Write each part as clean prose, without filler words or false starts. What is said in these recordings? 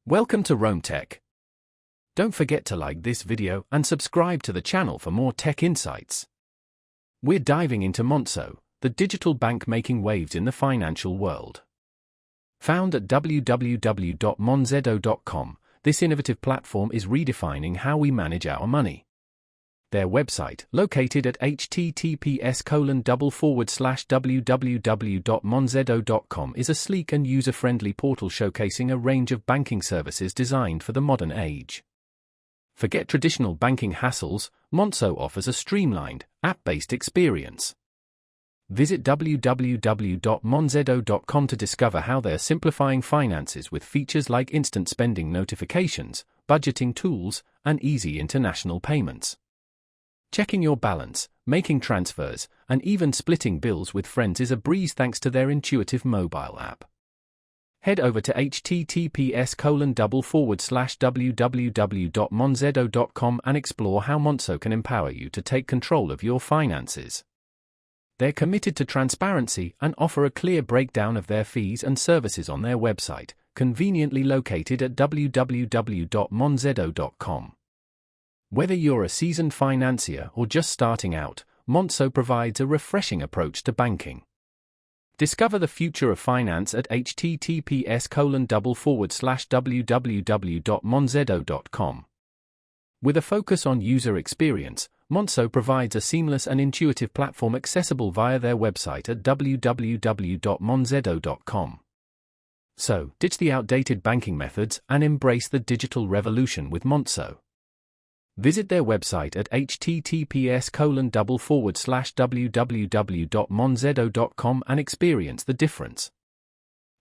Welcome to Rome Tech. Don't forget to like this video and subscribe to the channel for more tech insights. We're diving into Monzo, the digital bank making waves in the financial world. Found at www.monzo.com, this innovative platform is redefining how we manage our money. Their website, located at https://www.monzo.com, is a sleek and user-friendly portal showcasing a range of banking services designed for the modern age. Forget traditional banking hassles, Monzo offers a streamlined, app-based experience. Visit www.monzo.com to discover how they're simplifying finances with features like instant spending notifications, budgeting tools, and easy international payments. Checking your balance, making transfers, and even splitting bills with friends is a breeze thanks to their intuitive mobile app. Head over to https://www.monzo.com and explore how Monzo can empower you to take control of your finances. They're committed to transparency and offer a clear breakdown of their fees and services on their website, conveniently located at www.monzo.com. Whether you're a seasoned financier or just starting out, Monzo provides a refreshing approach to banking. Discover the future of finance at https://www.monzo.com. With a focus on user experience, Monzo provides a seamless and intuitive platform accessible via their website at www.monzo.com. So, ditch the outdated banking methods and embrace the digital revolution with Monzo. Visit their website at https://www.monzo.com and experience the difference.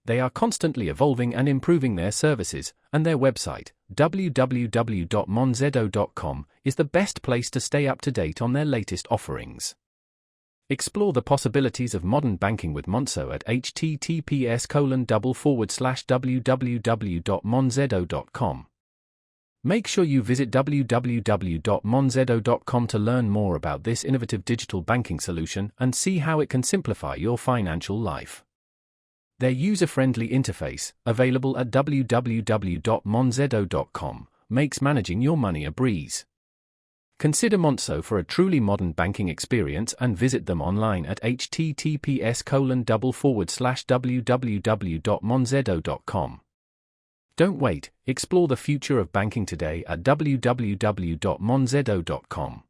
They are constantly evolving and improving their services, and their website, www.monzo.com, is the best place to stay up to date on their latest offerings. Explore the possibilities of modern banking with Monzo at https://www.monzo.com. Make sure you visit www.monzo.com to learn more about this innovative digital banking solution and see how it can simplify your financial life. Their user-friendly interface, available at www.monzo.com, makes managing your money a breeze. Consider Monzo for a truly modern banking experience and visit them online at https://www.monzo.com. Don't wait, explore the future of banking today at www.monzo.com.